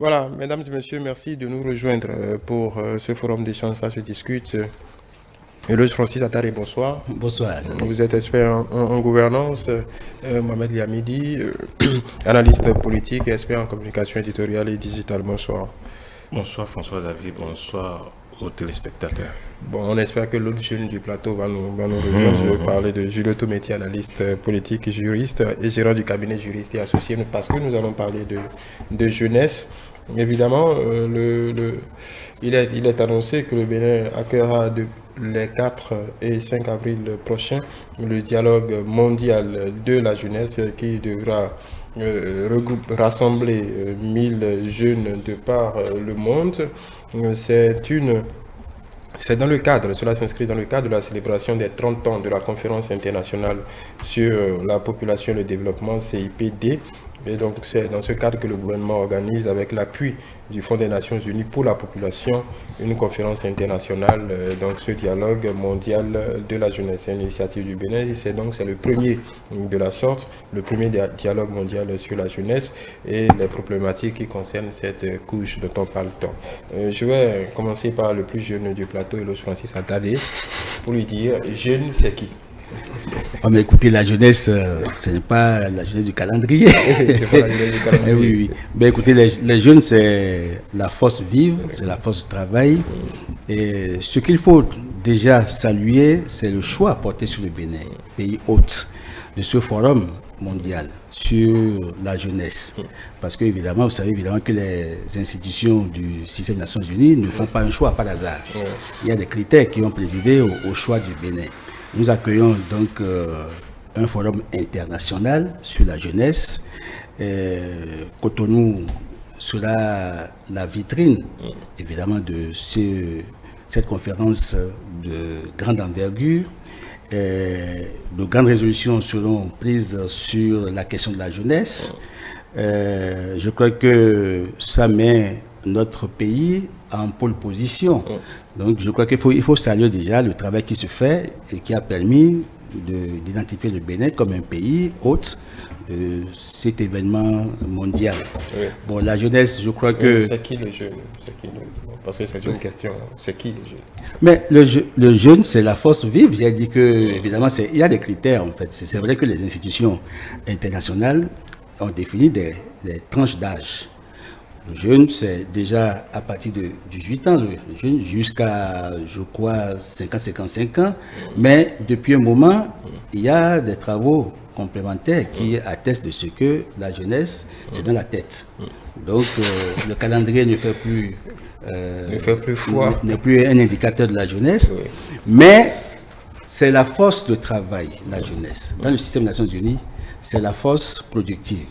Voilà, mesdames et messieurs, merci de nous rejoindre pour ce forum d'échange. Ça se discute. Eloge Francis Attari, bonsoir. Bonsoir. Vous êtes expert en gouvernance. Mohamed Liamidi, analyste politique et expert en communication éditoriale et digitale. Bonsoir. Bonsoir François-Xavier, bonsoir aux téléspectateurs. Bon, on espère que l'autre jeune du plateau va nous rejoindre. Je vais parler de Julio Tometti, analyste politique, juriste et gérant du cabinet juriste et associé, parce que nous allons parler de jeunesse. Évidemment, il est annoncé que le Bénin accueillera les 4 et 5 avril prochains le dialogue mondial de la jeunesse qui devra rassembler 1000 jeunes de par le monde. C'est dans le cadre, cela s'inscrit dans le cadre de la célébration des 30 ans de la conférence internationale sur la population et le développement CIPD. Et donc c'est dans ce cadre que le gouvernement organise avec l'appui du Fonds des Nations Unies pour la population une conférence internationale, donc ce dialogue mondial de la jeunesse. C'est une initiative du Bénin et c'est le premier de la sorte, le premier dialogue mondial sur la jeunesse et les problématiques qui concernent cette couche dont on parle tant. Je vais commencer par le plus jeune du plateau, Eloge Francis Attali, pour lui dire, jeune c'est qui? Oh, mais écoutez, la jeunesse, ce n'est pas la jeunesse du calendrier. Oui, oui. Ben, écoutez, les jeunes, c'est la force vive, c'est la force du travail. Et ce qu'il faut déjà saluer, c'est le choix porté sur le Bénin, pays hôte, de ce forum mondial sur la jeunesse. Parce que, évidemment, vous savez évidemment que les institutions du système des Nations Unies ne font pas un choix par hasard. Il y a des critères qui ont présidé au choix du Bénin. Nous accueillons donc un forum international sur la jeunesse. Cotonou sera la vitrine, évidemment, de cette conférence de grande envergure. De grandes résolutions seront prises sur la question de la jeunesse. Je crois que ça met notre pays en pole position. Donc je crois qu'il faut saluer déjà le travail qui se fait et qui a permis d'identifier le Bénin comme un pays hôte de cet événement mondial. Oui. Bon, la jeunesse, je crois que... C'est qui le jeune? Parce que c'est une question. C'est qui le jeune? Mais le jeune, c'est la force vive. J'ai dit que, évidemment, il y a des critères, en fait. C'est vrai que les institutions internationales ont défini des tranches d'âge. Le jeune, c'est déjà à partir de 18 ans, le jeune, jusqu'à, je crois, 50-55 ans. Mais depuis un moment, il y a des travaux complémentaires qui attestent de ce que la jeunesse, c'est dans la tête. Donc, le calendrier ne fait plus foi, n'est plus un indicateur de la jeunesse, mais c'est la force de travail, la jeunesse. Dans le système des Nations Unies, c'est la force productive.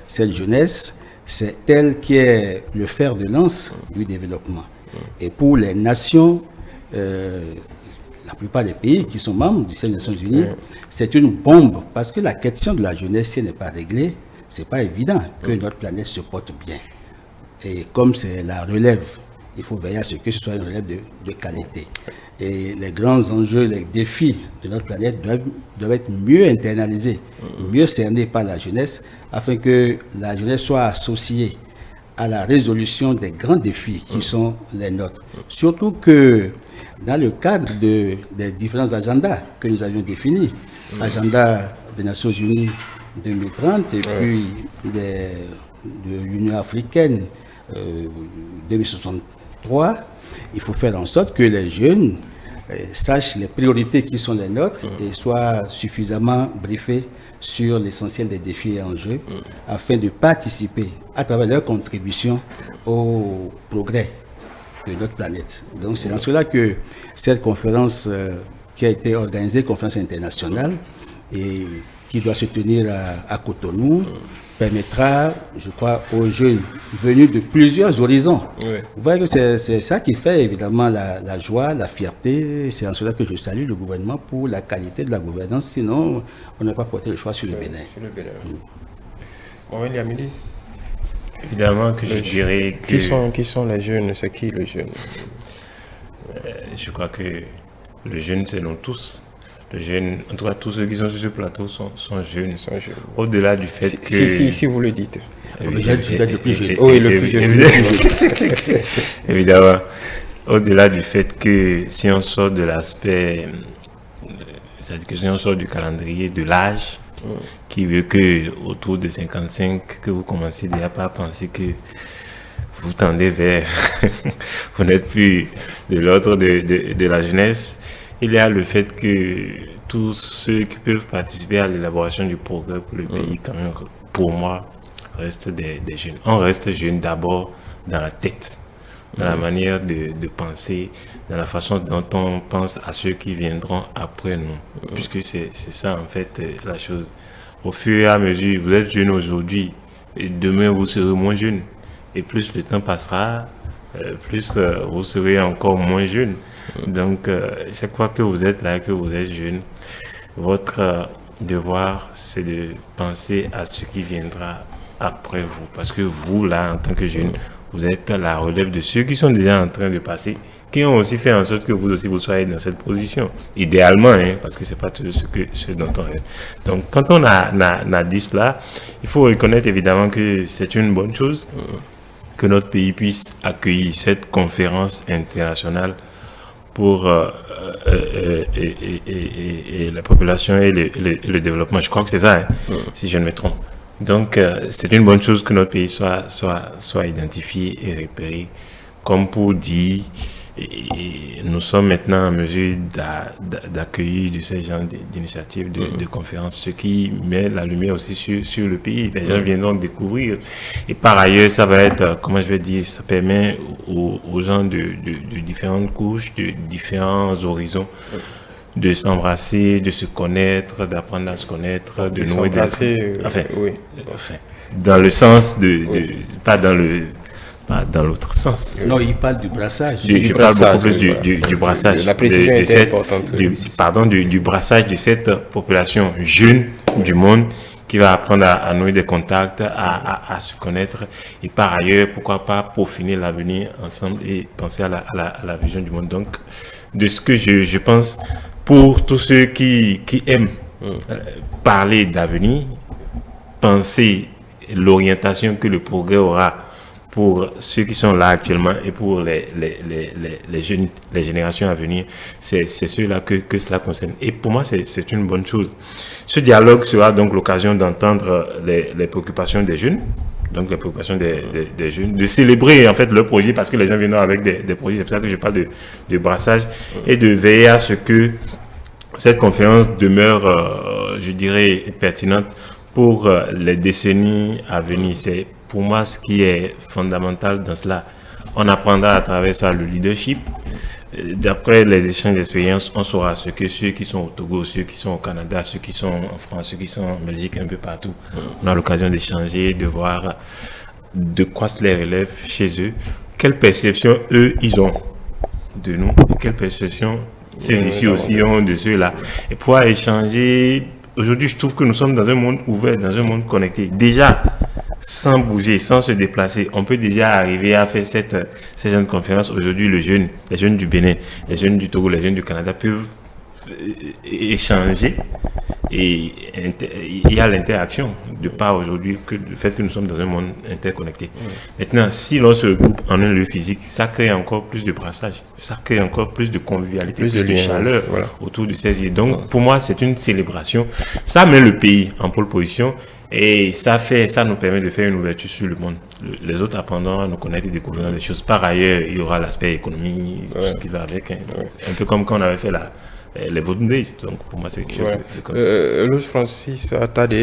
Cette jeunesse, c'est elle qui est le fer de lance du développement. Et pour les nations, la plupart des pays qui sont membres du système des Nations Unies, c'est une bombe. Parce que la question de la jeunesse, si elle n'est pas réglée, c'est pas évident que notre planète se porte bien. Et comme c'est la relève, il faut veiller à ce que ce soit une relève de qualité. Et les grands enjeux, les défis de notre planète doivent être mieux internalisés, mieux cernés par la jeunesse, afin que la jeunesse soit associée à la résolution des grands défis qui sont les nôtres. Surtout que dans le cadre des différents agendas que nous avions définis, l'agenda des Nations Unies 2030 et puis de l'Union africaine 2063, il faut faire en sorte que les jeunes sachent les priorités qui sont les nôtres et soient suffisamment briefés sur l'essentiel des défis et enjeux afin de participer à travers leur contribution au progrès de notre planète. Donc c'est dans cela que cette conférence qui a été organisée, conférence internationale, et qui doit se tenir à Cotonou, permettra, je crois, aux jeunes venus de plusieurs horizons. Vous voyez que c'est ça qui fait évidemment la joie, la fierté. C'est en cela que je salue le gouvernement pour la qualité de la gouvernance. Sinon, on n'a pas porté le choix sur le Bénin. Mohamed Liamidi. Évidemment que je dirais que... Qui sont les jeunes? C'est qui le jeune? Je crois que le jeune, c'est nous tous. Les jeunes, en tout cas tous ceux qui sont sur ce plateau sont jeunes. Ils sont jeunes. Au-delà du fait que... Si vous le dites. le plus jeune. Oui, le plus jeune. Évidemment. Au-delà du fait que si on sort de l'aspect, c'est-à-dire que si on sort du calendrier de l'âge, qui veut que autour de 55, que vous commencez déjà pas à penser que vous tendez vers, vous n'êtes plus de l'ordre de la jeunesse, il y a le fait que tous ceux qui peuvent participer à l'élaboration du progrès pour le pays, quand même, pour moi, restent des jeunes. On reste jeune d'abord dans la tête, dans la manière de penser, dans la façon dont on pense à ceux qui viendront après nous. Puisque c'est ça, en fait, la chose. Au fur et à mesure, vous êtes jeune aujourd'hui, et demain, vous serez moins jeune. Et plus le temps passera, plus vous serez encore moins jeune. Donc, chaque fois que vous êtes là, que vous êtes jeune, votre devoir, c'est de penser à ce qui viendra après vous. Parce que vous, là, en tant que jeune, vous êtes à la relève de ceux qui sont déjà en train de passer, qui ont aussi fait en sorte que vous aussi, vous soyez dans cette position. Idéalement, hein, parce que c'est pas tout ce dont on rêve. Donc, quand on a dit cela, il faut reconnaître évidemment que c'est une bonne chose que notre pays puisse accueillir cette conférence internationale pour et la population et le développement. Je crois que c'est ça, hein, si je ne me trompe. Donc, c'est une bonne chose que notre pays soit identifié et repéré, comme pour dire, et nous sommes maintenant en mesure d'accueillir de ces genres d'initiatives, de conférences, ce qui met la lumière aussi sur le pays. Les gens viendront découvrir. Et par ailleurs, ça va être, comment je vais dire, ça permet aux gens de différentes couches, de différents horizons, de s'embrasser, de se connaître, d'apprendre à se connaître, de nouer des... Enfin, dans le sens pas dans l'autre sens. Non, il parle du brassage. Je parle beaucoup plus du brassage. La précision est importante. Du brassage de cette population jeune du monde qui va apprendre à nouer des contacts, à se connaître et par ailleurs, pourquoi pas peaufiner l'avenir ensemble et penser à la vision du monde. Donc, de ce que je pense, pour tous ceux qui aiment parler d'avenir, penser l'orientation que le progrès aura pour ceux qui sont là actuellement et pour les jeunes, les générations à venir, c'est ceux-là que cela concerne. Et pour moi, c'est une bonne chose. Ce dialogue sera donc l'occasion d'entendre les préoccupations des jeunes, donc les préoccupations des jeunes, de célébrer en fait leur projet parce que les gens viennent avec des projets. C'est pour ça que je parle de brassage et de veiller à ce que cette conférence demeure, je dirais, pertinente pour les décennies à venir. C'est pour moi ce qui est fondamental dans cela. On apprendra à travers ça le leadership. D'après les échanges d'expérience, on saura ce que ceux qui sont au Togo, ceux qui sont au Canada, ceux qui sont en France, ceux qui sont en Belgique, un peu partout. On a l'occasion d'échanger, de voir de quoi se les relève chez eux, quelle perception eux, ils ont de nous, quelle perception ceux-ci aussi ont de ceux-là. Et pouvoir échanger. Aujourd'hui, je trouve que nous sommes dans un monde ouvert, dans un monde connecté. Déjà, sans bouger, sans se déplacer, on peut déjà arriver à faire cette genre de conférence. Aujourd'hui, les jeunes du Bénin, les jeunes du Togo, les jeunes du Canada peuvent échanger et il y a l'interaction de part aujourd'hui que le fait que nous sommes dans un monde interconnecté. Maintenant, si l'on se regroupe en un lieu physique, ça crée encore plus de brassage, ça crée encore plus de convivialité, plus de chaleur autour de ces îles. Donc, pour moi, c'est une célébration. Ça met le pays en pole position. Et ça nous permet de faire une ouverture sur le monde. Les autres apprendront à nous connaître et découvrir des choses. Par ailleurs, il y aura l'aspect économie, tout ce qui va avec. Un peu comme quand on avait fait les voting days. Donc pour moi, c'est quelque chose de comme ça. Louis Francis Attadé,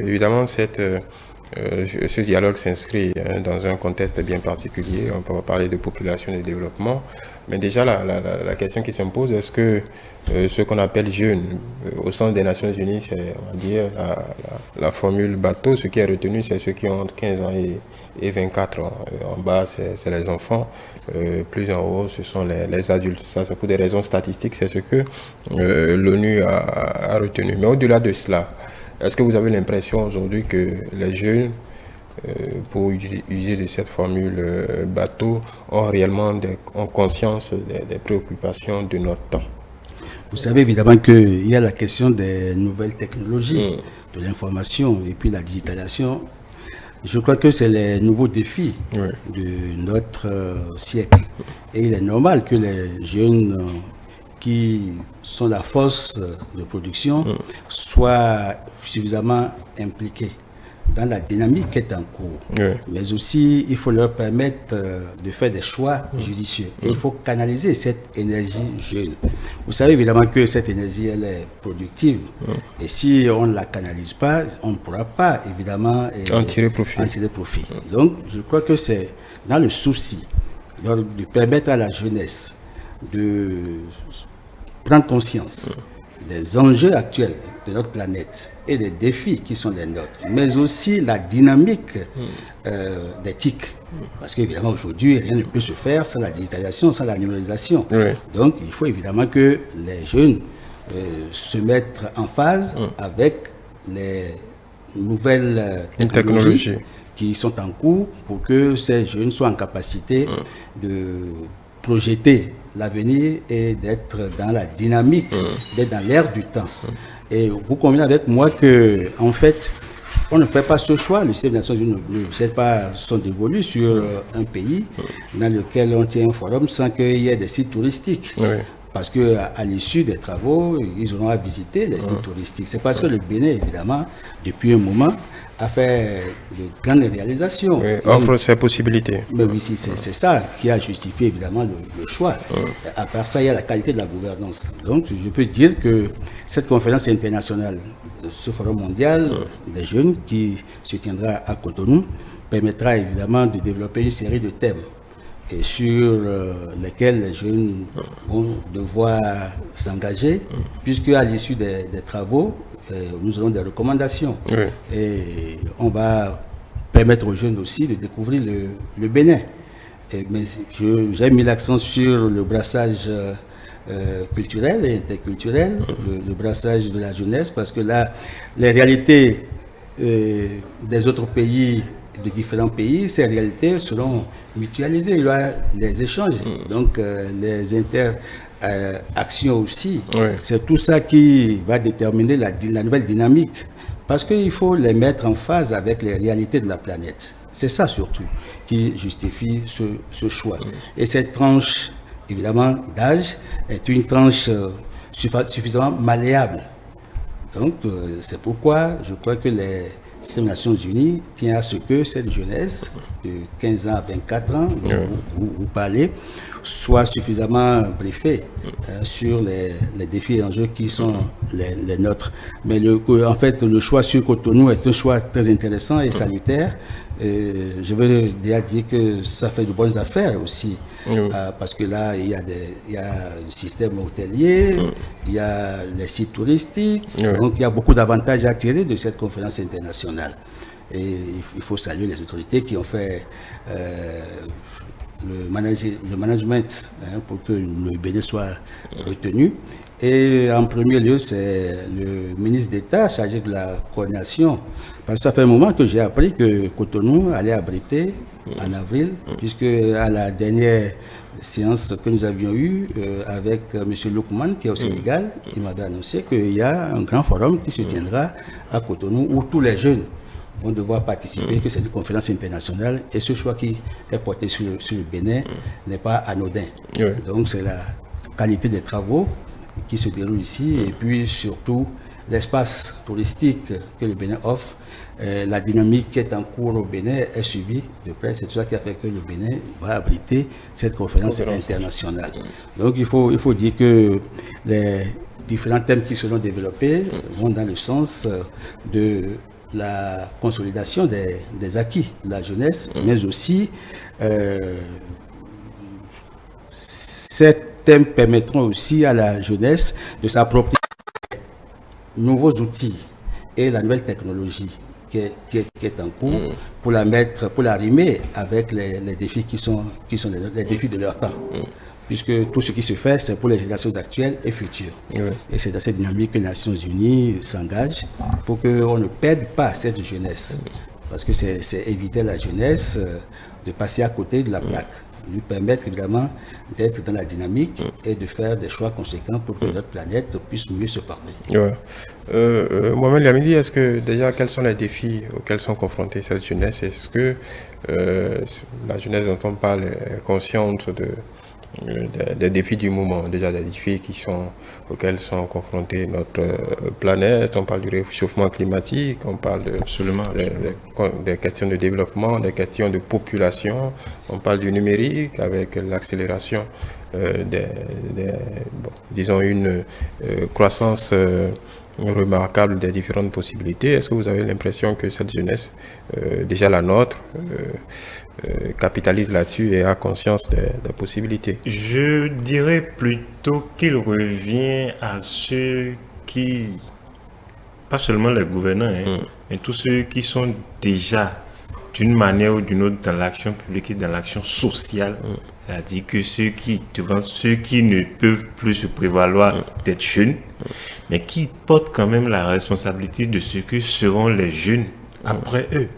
évidemment, ce dialogue s'inscrit dans un contexte bien particulier. On peut parler de population et de développement. Mais déjà, la question qui s'impose, est-ce que ce qu'on appelle jeunes, au sein des Nations Unies, c'est, on va dire, la formule bateau, ce qui est retenu, c'est ceux qui ont entre 15 ans et 24 ans. En bas, c'est les enfants. Plus en haut, ce sont les adultes. Ça, c'est pour des raisons statistiques, c'est ce que l'ONU a retenu. Mais au-delà de cela, est-ce que vous avez l'impression aujourd'hui que les jeunes, pour user de cette formule bateau, ont réellement ont conscience des préoccupations de notre temps? Vous savez évidemment qu'il y a la question des nouvelles technologies, de l'information et puis la digitalisation. Je crois que c'est les nouveaux défis de notre siècle. Et il est normal que les jeunes qui sont la force de production soient suffisamment impliqués dans la dynamique qui est en cours. Mais aussi, il faut leur permettre de faire des choix judicieux. Et il faut canaliser cette énergie jeune. Vous savez évidemment que cette énergie, elle est productive. Et si on ne la canalise pas, on ne pourra pas évidemment en tirer profit. Donc, je crois que c'est dans le souci de permettre à la jeunesse de prendre conscience des enjeux actuels de notre planète et des défis qui sont les nôtres, mais aussi la dynamique d'éthique. Parce qu'évidemment, aujourd'hui, rien ne peut se faire sans la digitalisation, sans la numérisation. Donc, il faut évidemment que les jeunes se mettent en phase avec les nouvelles technologies qui sont en cours pour que ces jeunes soient en capacité de projeter l'avenir et d'être dans la dynamique, d'être dans l'air du temps. Et vous convenez avec moi que, en fait, on ne fait pas ce choix. Le chef des Nations Unies ne jette pas son dévolu sur un pays dans lequel on tient un forum sans qu'il y ait des sites touristiques. Parce qu'à l'issue des travaux, ils auront à visiter les sites touristiques. C'est parce que le Bénin, évidemment, depuis un moment, a fait de grandes réalisations. Offre ses possibilités. Mais oui, c'est ça qui a justifié évidemment le choix. À part ça, il y a la qualité de la gouvernance. Donc, je peux dire que cette conférence internationale, ce forum mondial des jeunes qui se tiendra à Cotonou, permettra évidemment de développer une série de thèmes et sur lesquels les jeunes vont devoir s'engager, puisque à l'issue des travaux, nous aurons des recommandations. Et on va permettre aux jeunes aussi de découvrir le Bénin. Mais j'ai mis l'accent sur le brassage culturel et interculturel, le brassage de la jeunesse, parce que là, les réalités des autres pays, de différents pays, ces réalités seront mutualisées. Il y aura des échanges, donc les interactions aussi. C'est tout ça qui va déterminer la nouvelle dynamique, parce qu'il faut les mettre en phase avec les réalités de la planète. C'est ça surtout qui justifie ce choix. Et cette tranche, évidemment, d'âge est une tranche suffisamment malléable. Donc, c'est pourquoi je crois que les Nations Unies tient à ce que cette jeunesse de 15 ans à 24 ans, dont vous parlez, soit suffisamment briefée sur les défis et enjeux qui sont les nôtres. Mais en fait, le choix sur Cotonou est un choix très intéressant et salutaire. Je veux déjà dire que ça fait de bonnes affaires aussi. Parce que là, il y a le système hôtelier, il y a les sites touristiques, donc il y a beaucoup d'avantages à tirer de cette conférence internationale. Et il faut saluer les autorités qui ont fait le management pour que le Bénin soit retenu. Et en premier lieu, c'est le ministre d'État chargé de la coordination. Parce que ça fait un moment que j'ai appris que Cotonou allait abriter en avril, puisque à la dernière séance que nous avions eue avec M. Loukman, qui est au Sénégal, il m'avait annoncé qu'il y a un grand forum qui se tiendra à Cotonou, où tous les jeunes vont devoir participer, que c'est une conférence internationale, et ce choix qui est porté sur le Bénin n'est pas anodin. Donc c'est la qualité des travaux qui se déroulent ici, et puis surtout l'espace touristique que le Bénin offre. La dynamique qui est en cours au Bénin est suivie de près. C'est tout ça qui a fait que le Bénin va abriter cette conférence internationale. Donc il faut dire que les différents thèmes qui seront développés vont dans le sens de la consolidation des acquis de la jeunesse, mais aussi ces thèmes permettront aussi à la jeunesse de s'approprier de nouveaux outils et la nouvelle technologie qui est en cours pour la rimer avec les défis qui sont les défis de leur temps. Puisque tout ce qui se fait, c'est pour les générations actuelles et futures. Et c'est dans cette dynamique que les Nations Unies s'engagent pour qu'on ne perde pas cette jeunesse. Parce que c'est éviter la jeunesse de passer à côté de la plaque. lui permettre évidemment d'être dans la dynamique et de faire des choix conséquents pour que notre planète puisse mieux se porter. Ouais. Mohamed Lamidi, est-ce que déjà quels sont les défis auxquels sont confrontés cette jeunesse? Est-ce que la jeunesse dont on parle est consciente des défis du moment, déjà des défis auxquels sont confrontés notre planète? On parle du réchauffement climatique, on parle des questions de développement, des questions de population, on parle du numérique avec l'accélération disons une croissance remarquable des différentes possibilités. Est-ce que vous avez l'impression que cette jeunesse, déjà la nôtre, capitalise là-dessus et a conscience des possibilités? Je dirais plutôt qu'il revient à ceux qui, pas seulement les gouvernants, mais tous ceux qui sont déjà d'une manière ou d'une autre dans l'action publique et dans l'action sociale. C'est-à-dire que ceux qui ne peuvent plus se prévaloir d'être jeunes, mais qui portent quand même la responsabilité de ce que seront les jeunes après eux.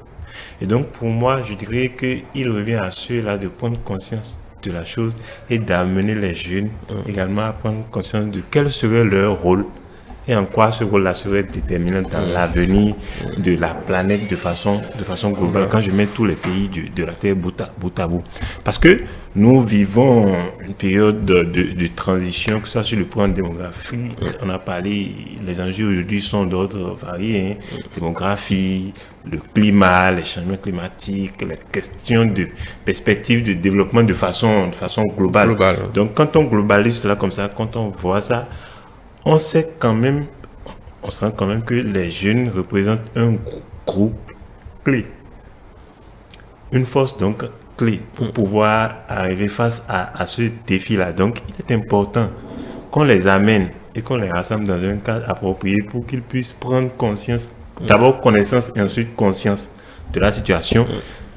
Et donc pour moi, je dirais qu'il revient à ceux-là de prendre conscience de la chose et d'amener les jeunes également à prendre conscience de quel serait leur rôle et en quoi ce rôle-là serait déterminant dans l'avenir de la planète de façon globale, quand je mets tous les pays de la Terre bout à bout. Parce que nous vivons une période de transition, que ce soit sur le plan démographique, on a parlé, les enjeux aujourd'hui sont d'ordre variés, démographie, le climat, les changements climatiques, les questions de perspective de développement de façon globale. Donc quand on globalise cela comme ça, quand on voit ça, on sent quand même que les jeunes représentent un groupe clé. Une force donc clé pour pouvoir arriver face à ce défi-là. Donc il est important qu'on les amène et qu'on les rassemble dans un cadre approprié pour qu'ils puissent prendre conscience, d'abord connaissance et ensuite conscience de la situation,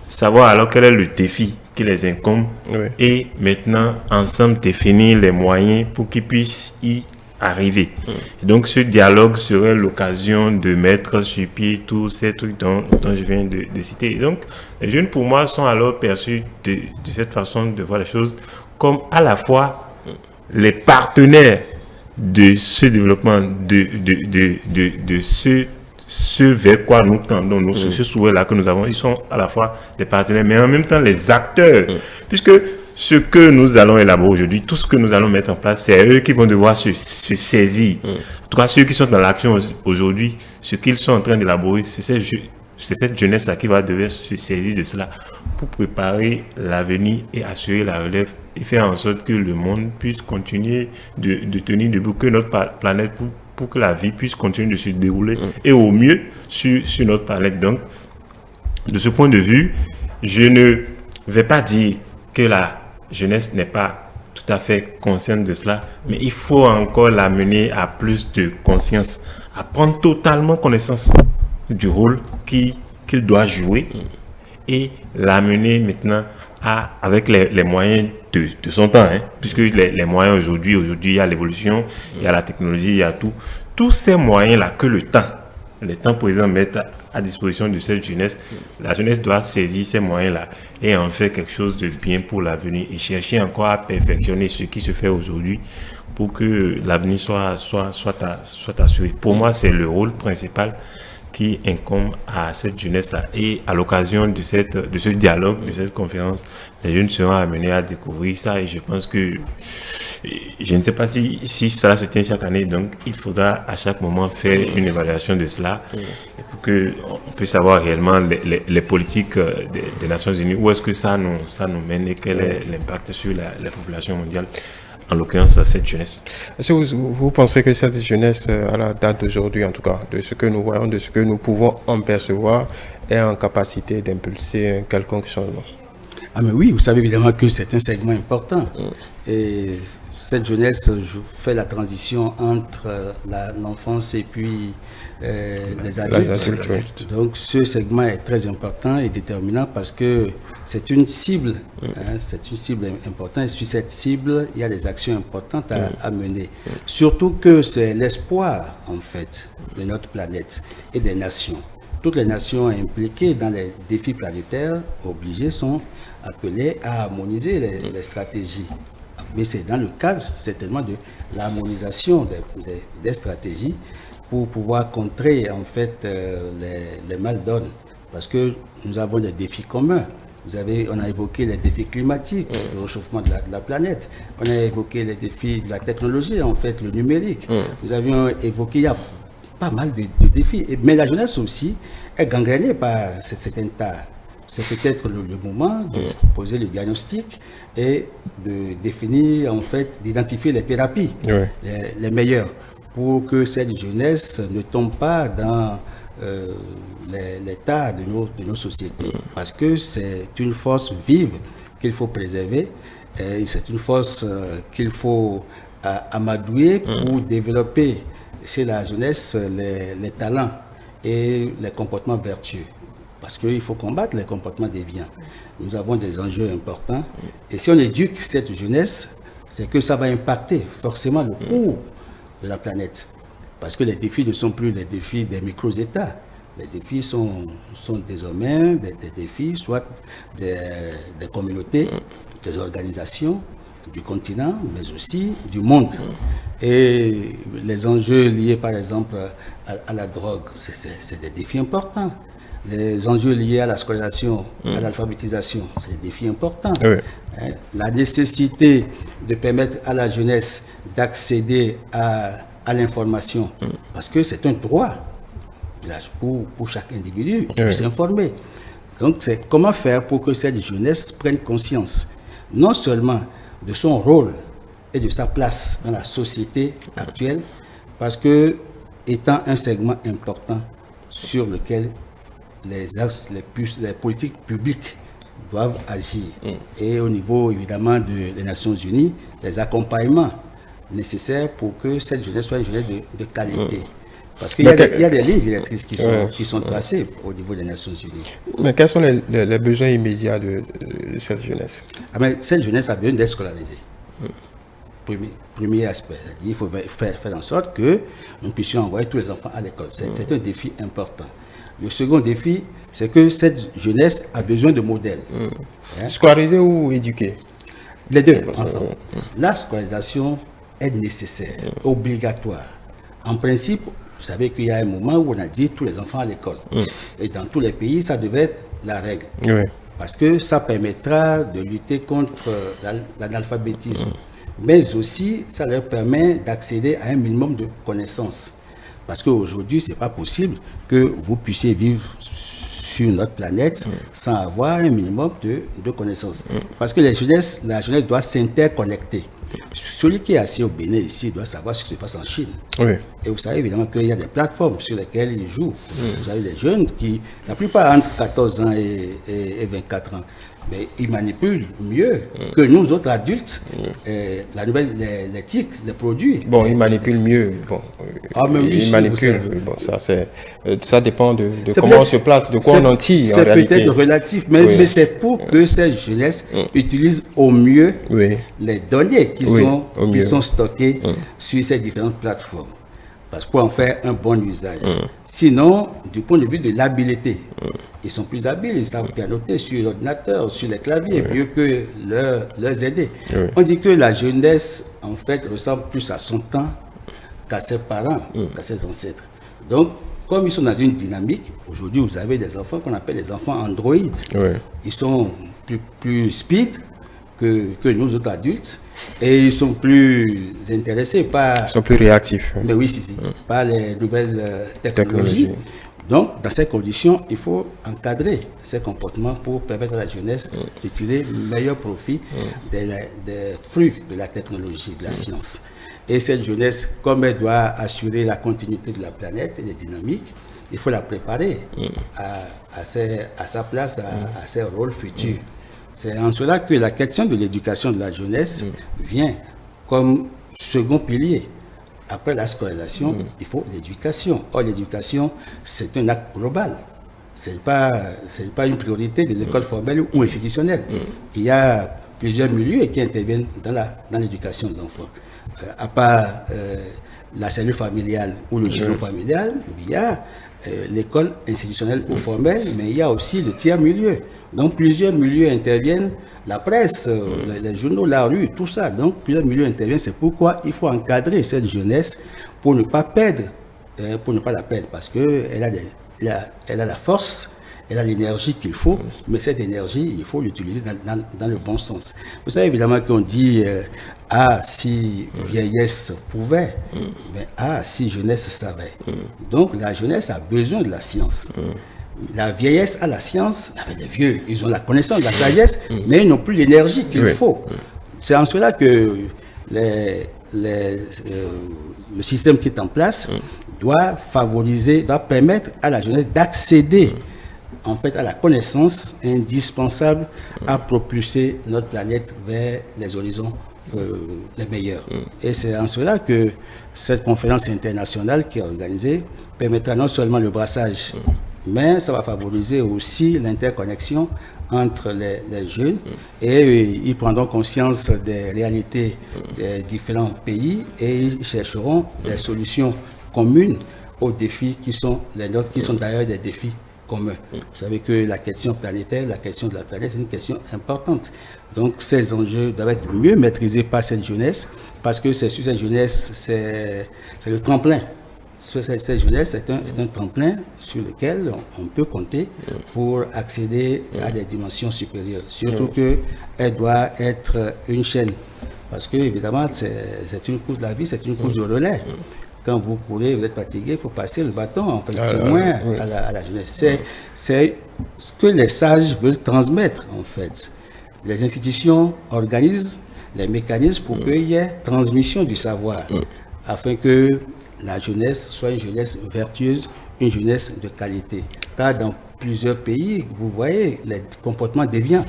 savoir alors quel est le défi qui les incombe et maintenant ensemble définir les moyens pour qu'ils puissent y arriver. Donc ce dialogue serait l'occasion de mettre sur pied tous ces trucs dont je viens de citer. Et donc les jeunes pour moi sont alors perçus de cette façon de voir les choses comme à la fois les partenaires de ce développement, de ce vers quoi nous tendons, ce souhait-là que nous avons. Ils sont à la fois les partenaires mais en même temps les acteurs, puisque ce que nous allons élaborer aujourd'hui, tout ce que nous allons mettre en place, c'est eux qui vont devoir se saisir. En tout cas, ceux qui sont dans l'action aujourd'hui, ce qu'ils sont en train d'élaborer, c'est cette jeunesse-là qui va devoir se saisir de cela pour préparer l'avenir et assurer la relève et faire en sorte que le monde puisse continuer de tenir debout, que notre planète, pour que la vie puisse continuer de se dérouler et au mieux sur notre planète. Donc, de ce point de vue, je ne vais pas dire que la jeunesse n'est pas tout à fait consciente de cela, mais il faut encore l'amener à plus de conscience, à prendre totalement connaissance du rôle qu'il doit jouer et l'amener maintenant avec les moyens de son temps, puisque les moyens aujourd'hui, il y a l'évolution, il y a la technologie, il y a tout. Tous ces moyens-là que le temps présent met à disposition de cette jeunesse, la jeunesse doit saisir ces moyens-là et en faire quelque chose de bien pour l'avenir et chercher encore à perfectionner ce qui se fait aujourd'hui pour que l'avenir soit assuré. Pour moi, c'est le rôle principal qui incombe à cette jeunesse-là. Et à l'occasion de ce dialogue, de cette conférence, les jeunes seront amenés à découvrir ça et je pense que je ne sais pas si cela se tient chaque année, donc il faudra à chaque moment faire une évaluation de cela pour qu'on puisse savoir réellement les politiques des Nations Unies, où est-ce que ça nous mène et quel est l'impact sur la population mondiale, en l'occurrence à cette jeunesse. Est-ce que vous pensez que cette jeunesse, à la date d'aujourd'hui en tout cas, de ce que nous voyons, de ce que nous pouvons en percevoir, est en capacité d'impulser un quelconque changement? Ah mais oui, vous savez évidemment que c'est un segment important. Et cette jeunesse fait la transition entre l'enfance et puis les adultes. Donc ce segment est très important et déterminant parce que c'est une cible, c'est une cible importante. Et sur cette cible, il y a des actions importantes à mener. Surtout que c'est l'espoir en fait de notre planète et des nations. toutes les nations impliquées dans les défis planétaires obligées sont appelées à harmoniser les stratégies. Mais c'est dans le cadre certainement de l'harmonisation des stratégies pour pouvoir contrer en fait les mal donnes. Parce que nous avons des défis communs. On a évoqué les défis climatiques, le réchauffement de la planète. On a évoqué les défis de la technologie, en fait, le numérique. Nous avions évoqué, il y a pas mal de défis. Mais la jeunesse aussi est gangrénée par cet état. C'est peut-être le moment de poser le diagnostic et de définir, en fait, d'identifier les thérapies les meilleures pour que cette jeunesse ne tombe pas dans l'état de nos sociétés. Parce que c'est une force vive qu'il faut préserver et c'est une force qu'il faut amadouer pour développer chez la jeunesse les talents et les comportements vertueux. Parce qu'il faut combattre les comportements déviants. Nous avons des enjeux importants. Et si on éduque cette jeunesse, c'est que ça va impacter forcément le cours de la planète. Parce que les défis ne sont plus les défis des micro-États. Les défis sont désormais des défis soit des communautés, des organisations, du continent, mais aussi du monde. Et les enjeux liés, par exemple, à la drogue, c'est des défis importants. Les enjeux liés à la scolarisation, à l'alphabétisation, c'est des défis importants. La nécessité de permettre à la jeunesse d'accéder à l'information, parce que c'est un droit pour chaque individu de s'informer. Donc, c'est comment faire pour que cette jeunesse prenne conscience, non seulement de son rôle et de sa place dans la société actuelle, parce que étant un segment important sur lequel les politiques publiques doivent agir. Et au niveau, évidemment, des Nations Unies, les accompagnements nécessaires pour que cette jeunesse soit une jeunesse de qualité. Parce qu'il y a des lignes directrices qui sont tracées au niveau des Nations Unies. Mais quels sont les besoins immédiats de cette jeunesse? Cette jeunesse a besoin d'être scolarisée. Premier aspect. Il faut faire en sorte que nous puissions envoyer tous les enfants à l'école. C'est un défi important. Le second défi, c'est que cette jeunesse a besoin de modèles. Scolariser ou éduquer? Les deux, ensemble. La scolarisation est nécessaire, obligatoire. En principe, vous savez qu'il y a un moment où on a dit tous les enfants à l'école. Et dans tous les pays, ça devait être la règle. Parce que ça permettra de lutter contre l'analphabétisme. Mais aussi, ça leur permet d'accéder à un minimum de connaissances. Parce qu'aujourd'hui, ce n'est pas possible que vous puissiez vivre sur notre planète sans avoir un minimum de connaissances. Parce que la jeunesse doit s'interconnecter. Celui qui est assis au Bénin ici doit savoir ce qui se passe en Chine. Et vous savez évidemment qu'il y a des plateformes sur lesquelles ils jouent. Vous avez des jeunes qui, la plupart entre 14 ans et 24 ans, mais ils manipulent mieux que nous autres adultes les TIC, les produits. Bon, ils manipulent mieux. Bon, ils manipulent. Bon, ça dépend de comment on se place, de quoi on en tire. C'est peut-être relatif, mais c'est pour que cette jeunesse utilise au mieux les données qui sont stockées sur ces différentes plateformes. Parce pour en faire un bon usage. Sinon, du point de vue de l'habileté, ils sont plus habiles, ils savent pianoter sur l'ordinateur, sur les claviers, mieux que leurs aînés. On dit que la jeunesse, en fait, ressemble plus à son temps qu'à ses parents, qu'à ses ancêtres. Donc, comme ils sont dans une dynamique, aujourd'hui, vous avez des enfants qu'on appelle les enfants androïdes. Ils sont plus speed que nous autres adultes, et ils sont plus intéressés par... Ils sont plus réactifs. Mais oui, par les nouvelles technologies. Donc, dans ces conditions, il faut encadrer ces comportements pour permettre à la jeunesse de tirer le meilleur profit des fruits de la technologie, de la science. Et cette jeunesse, comme elle doit assurer la continuité de la planète et des dynamiques, il faut la préparer à sa place, à ses rôles futurs. C'est en cela que la question de l'éducation de la jeunesse vient comme second pilier. Après la scolarisation, il faut l'éducation. Or, l'éducation, c'est un acte global. Ce n'est pas une priorité de l'école formelle ou institutionnelle. Il y a plusieurs milieux qui interviennent dans l'éducation de l'enfant. À part la cellule familiale ou le giron familial, il y a l'école institutionnelle ou formelle, mais il y a aussi le tiers-milieu. Donc plusieurs milieux interviennent, la presse, les journaux, la rue, tout ça. Donc plusieurs milieux interviennent. C'est pourquoi il faut encadrer cette jeunesse pour ne pas perdre, pour ne pas la perdre, parce qu'elle elle a la force, elle a l'énergie qu'il faut, mais cette énergie, il faut l'utiliser dans le bon sens. Vous savez évidemment qu'on dit si vieillesse pouvait, mais si jeunesse savait. Donc la jeunesse a besoin de la science. La vieillesse a la science, les vieux, ils ont la connaissance, la sagesse, mais ils n'ont plus l'énergie qu'il faut. C'est en cela que le système qui est en place doit favoriser, doit permettre à la jeunesse d'accéder en fait à la connaissance indispensable à propulser notre planète vers les horizons les meilleurs. Et c'est en cela que cette conférence internationale qui est organisée permettra non seulement le brassage, mais ça va favoriser aussi l'interconnexion entre les jeunes et ils prendront conscience des réalités des différents pays et ils chercheront des solutions communes aux défis qui sont les nôtres, qui sont d'ailleurs des défis communs. Vous savez que la question planétaire, la question de la planète, c'est une question importante. Donc ces enjeux doivent être mieux maîtrisés par cette jeunesse parce que c'est sur cette jeunesse, c'est le tremplin. Cette jeunesse est un tremplin sur lequel on peut compter pour accéder à des dimensions supérieures. Surtout qu'elle doit être une chaîne. Parce que, évidemment, c'est une course de la vie, c'est une course de relais. Quand vous courez, vous êtes fatigué, il faut passer le bâton, en fait, au moins à la jeunesse. C'est ce que les sages veulent transmettre, en fait. Les institutions organisent les mécanismes pour qu'il y ait transmission du savoir, afin que la jeunesse soit une jeunesse vertueuse, une jeunesse de qualité. Car dans plusieurs pays, vous voyez les comportements déviants.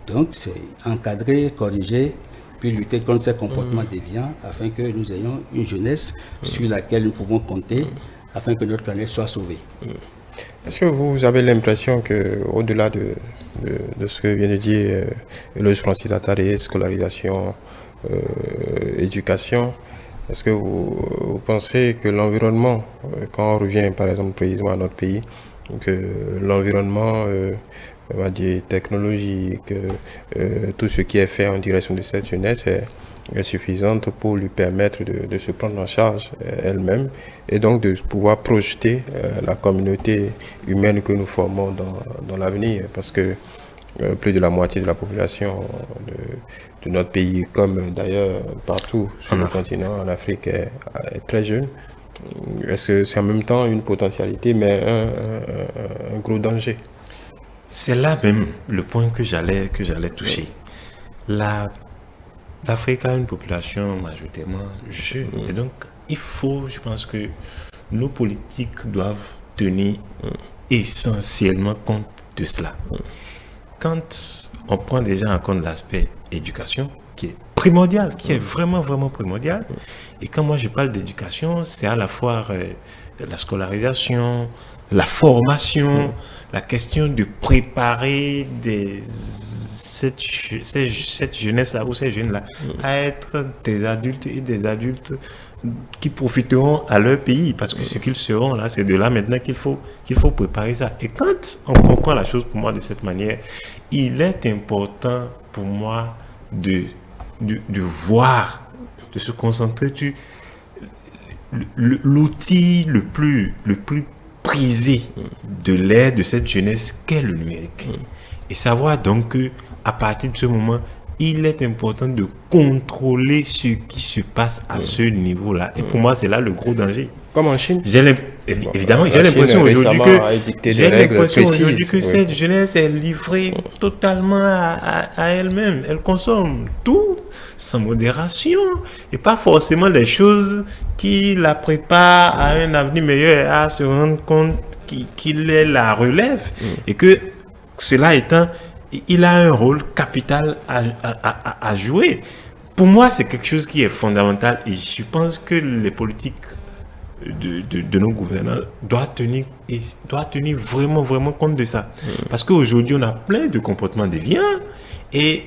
Donc, c'est encadrer, corriger, puis lutter contre ces comportements déviants afin que nous ayons une jeunesse sur laquelle nous pouvons compter afin que notre planète soit sauvée. Est-ce que vous avez l'impression qu'au-delà de ce que vient de dire Eloge Francis Attari, scolarisation, éducation, est-ce que vous pensez que l'environnement, quand on revient par exemple précisément à notre pays, que l'environnement on va dire technologique, tout ce qui est fait en direction de cette jeunesse est suffisante pour lui permettre de se prendre en charge elle-même et donc de pouvoir projeter la communauté humaine que nous formons dans l'avenir, parce que plus de la moitié de la population de notre pays, comme d'ailleurs partout sur le continent, en Afrique, est très jeune. Est-ce que c'est en même temps une potentialité, mais un gros danger? C'est là même le point que j'allais toucher. L'Afrique a une population majoritairement jeune. Et donc, je pense que nos politiques doivent tenir essentiellement compte de cela. Quand on prend déjà en compte l'aspect éducation, qui est primordial, qui est vraiment, vraiment primordial, et quand moi je parle d'éducation, c'est à la fois la scolarisation, la formation, la question de préparer cette jeunesse-là ou ces jeunes-là à être des adultes et des adultes qui profiteront à leur pays, parce que ce qu'ils seront là, c'est de là maintenant qu'il faut préparer ça. Et quand on comprend la chose pour moi de cette manière, il est important pour moi de voir, de se concentrer sur l'outil le plus prisé de l'ère de cette jeunesse qu'est le numérique. Et savoir donc que à partir de ce moment, il est important de contrôler ce qui se passe à ce niveau-là. Et pour moi, c'est là le gros danger. Comme en Chine. Évidemment, j'ai l'impression aujourd'hui que cette jeunesse est livrée totalement à elle-même. Elle consomme tout sans modération et pas forcément les choses qui la préparent à un avenir meilleur, à se rendre compte qu'il est la relève et que cela étant, il a un rôle capital à jouer. Pour moi, c'est quelque chose qui est fondamental et je pense que les politiques de nos gouvernants doivent tenir vraiment, vraiment compte de ça. Parce qu'aujourd'hui, on a plein de comportements déviants et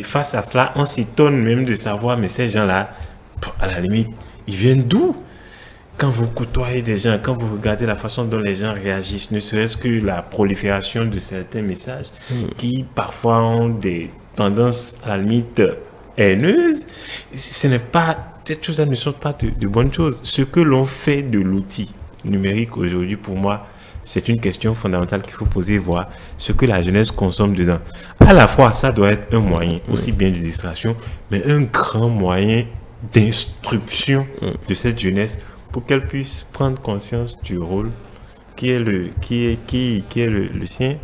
face à cela, on s'étonne même de savoir, mais ces gens-là, à la limite, ils viennent d'où? quand vous côtoyez des gens, quand vous regardez la façon dont les gens réagissent, ne serait-ce que la prolifération de certains messages qui parfois ont des tendances à la limite haineuses, ce n'est pas, ces choses-là ne sont pas de bonnes choses. Ce que l'on fait de l'outil numérique aujourd'hui, pour moi, c'est une question fondamentale qu'il faut poser, voir ce que la jeunesse consomme dedans. À la fois, ça doit être un moyen, aussi bien de distraction, mais un grand moyen d'instruction de cette jeunesse pour qu'elle puisse prendre conscience du rôle qui est le sien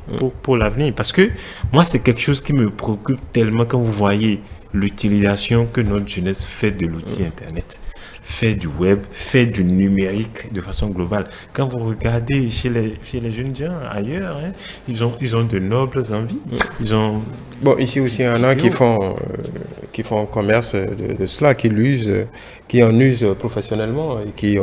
pour l'avenir. Parce que moi, c'est quelque chose qui me préoccupe tellement quand vous voyez l'utilisation que notre jeunesse fait de l'outil Internet, fait du web, fait du numérique de façon globale. Quand vous regardez chez les jeunes gens ailleurs, hein, ils ont de nobles envies. Ils ont... Bon, ici aussi, il y en a qui font commerce de cela, qui en usent professionnellement et qui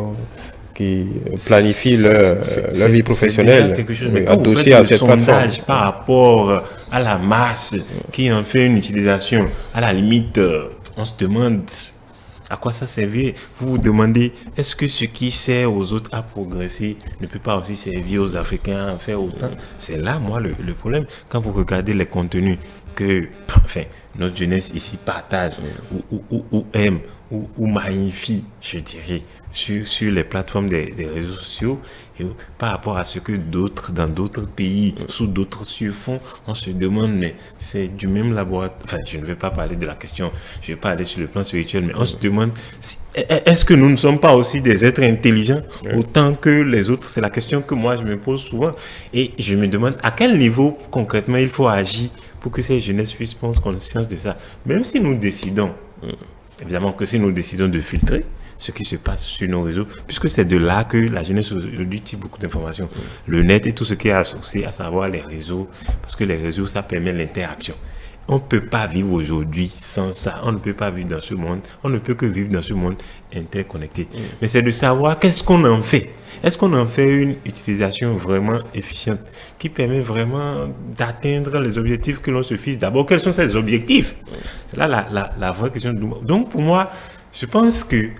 planifient leur vie professionnelle. Quelque chose, mais quand vous faites un sondage par rapport à la masse qui en fait une utilisation, à la limite, on se demande à quoi ça servait. Vous vous demandez, est-ce que ce qui sert aux autres à progresser ne peut pas aussi servir aux Africains à en faire autant? C'est là, moi, le problème. Quand vous regardez les contenus que notre jeunesse ici partage ou aime ou magnifie, je dirais, sur les plateformes des réseaux sociaux, et par rapport à ce que d'autres, dans d'autres pays, sous d'autres cieux font, on se demande, mais c'est du même laboratoire. Enfin, je ne vais pas parler de la question, je ne vais pas aller sur le plan spirituel, mais on se demande, est-ce que nous ne sommes pas aussi des êtres intelligents autant que les autres? C'est la question que moi je me pose souvent. Et je me demande à quel niveau concrètement il faut agir pour que ces jeunesses puissent prendre conscience de ça. Même si nous décidons, évidemment que si nous décidons de filtrer ce qui se passe sur nos réseaux, puisque c'est de là que la jeunesse aujourd'hui tire beaucoup d'informations. Le net et tout ce qui est associé, à savoir les réseaux, parce que les réseaux, ça permet l'interaction. On ne peut pas vivre aujourd'hui sans ça. On ne peut pas vivre dans ce monde. On ne peut que vivre dans ce monde interconnecté. Mais c'est de savoir qu'est-ce qu'on en fait. Est-ce qu'on en fait une utilisation vraiment efficiente qui permet vraiment d'atteindre les objectifs que l'on se fixe? D'abord, quels sont ces objectifs? C'est là la vraie question. Donc, pour moi, je pense que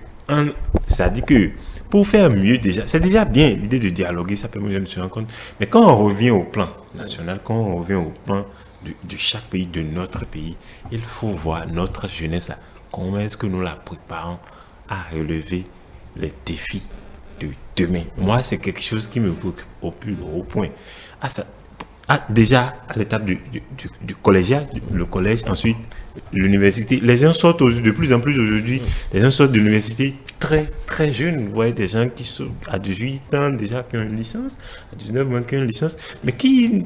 ça dit que pour faire mieux déjà, c'est déjà bien l'idée de dialoguer, ça permet de se rendre compte. Mais quand on revient au plan national, quand on revient au plan de chaque pays, de notre pays, il faut voir notre jeunesse là. Comment est-ce que nous la préparons à relever les défis de demain? Moi, c'est quelque chose qui me préoccupe au plus gros point. Déjà, à l'étape du collégial, le collège, ensuite l'université. Les gens sortent de plus en plus aujourd'hui, les gens sortent de l'université très, très jeunes. Vous voyez des gens qui sont à 18 ans déjà qui ont une licence, à 19 ans qui ont une licence, mais qui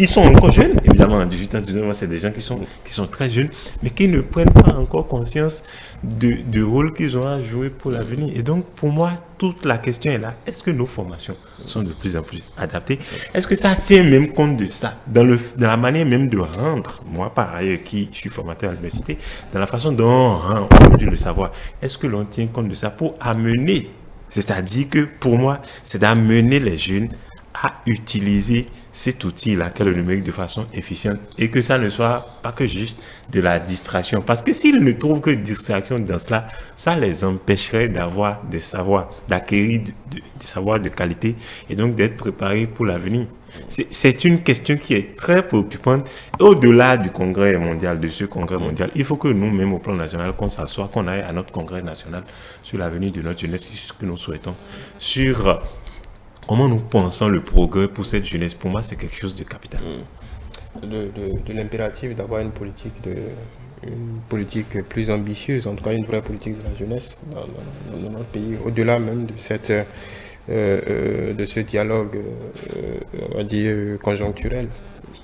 sont encore jeunes. Évidemment, à 18 ans, 19 ans, c'est des gens qui sont très jeunes, mais qui ne prennent pas encore conscience du rôle qu'ils ont à jouer pour l'avenir. Et donc, pour moi, toute la question est là. Est-ce que nos formations sont de plus en plus adaptées? Est-ce que ça tient même compte de ça? Dans la manière même de rendre, moi, par ailleurs, qui suis formateur à l'université, dans la façon dont on rend aujourd'hui le savoir, est-ce que l'on tient compte de ça pour amener, c'est-à-dire que pour moi, c'est d'amener les jeunes à utiliser cet outil-là, qu'est le numérique, de façon efficiente et que ça ne soit pas que juste de la distraction. Parce que s'ils ne trouvent que distraction dans cela, ça les empêcherait d'avoir des savoirs, d'acquérir des savoirs de qualité et donc d'être préparés pour l'avenir. C'est une question qui est très préoccupante. Au-delà du congrès mondial, de ce congrès mondial, il faut que nous-mêmes, au plan national, qu'on s'assoie, qu'on aille à notre congrès national sur l'avenir de notre jeunesse, ce que nous souhaitons, sur comment nous pensons le progrès pour cette jeunesse. Pour moi, c'est quelque chose de capital. De l'impératif d'avoir une politique plus ambitieuse, en tout cas une vraie politique de la jeunesse dans notre pays, au-delà même de ce dialogue, on va dire, conjoncturel.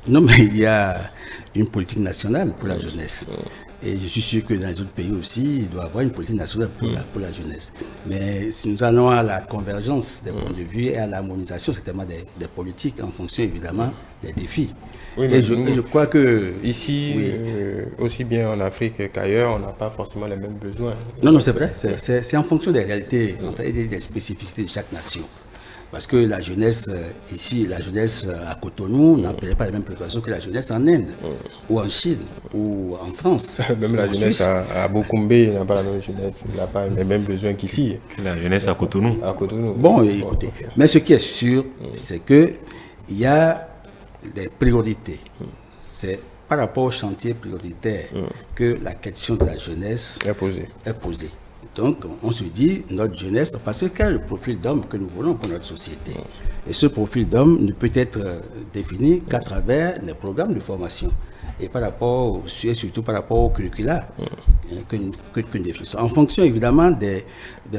Non, mais il y a une politique nationale pour la jeunesse. Et je suis sûr que dans les autres pays aussi, il doit y avoir une politique nationale pour la jeunesse. Mais si nous allons à la convergence des points de vue et à l'harmonisation certainement des politiques en fonction évidemment des défis. Oui, et je crois que ici, aussi bien en Afrique qu'ailleurs, on n'a pas forcément les mêmes besoins. Non, c'est vrai. C'est en fonction des réalités et des spécificités de chaque nation. Parce que la jeunesse ici, la jeunesse à Cotonou n'appelait pas les mêmes préoccupations que la jeunesse en Inde, ou en Chine, ou en France. Même la jeunesse à Bokoumbe n'a pas la même jeunesse, il n'a pas les mêmes besoins qu'ici. La jeunesse à Cotonou. Bon, écoutez, mais ce qui est sûr, c'est qu'il y a des priorités. C'est par rapport au chantier prioritaire que la question de la jeunesse est posée. Donc, on se dit, notre jeunesse, parce que quel est le profil d'homme que nous voulons pour notre société? Et ce profil d'homme ne peut être défini qu'à travers les programmes de formation. Et surtout par rapport au curricula que nous définissons. En fonction, évidemment, des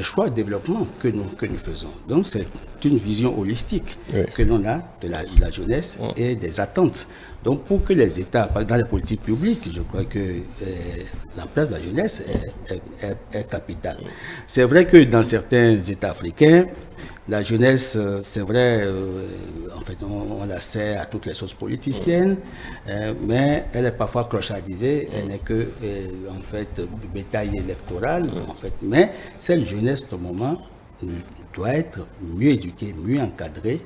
choix de développement que nous faisons. Donc, c'est une vision holistique que l'on a de la jeunesse et des attentes. Donc, pour que les États, dans les politiques publiques, je crois que la place de la jeunesse est capitale. C'est vrai que dans certains États africains, la jeunesse, c'est vrai, en fait, on la sert à toutes les sources politiciennes, mais elle est parfois clochardisée, elle n'est que, en fait, du bétail électoral, en fait. Mais cette jeunesse, au moment, doit être mieux éduquée, mieux encadrée,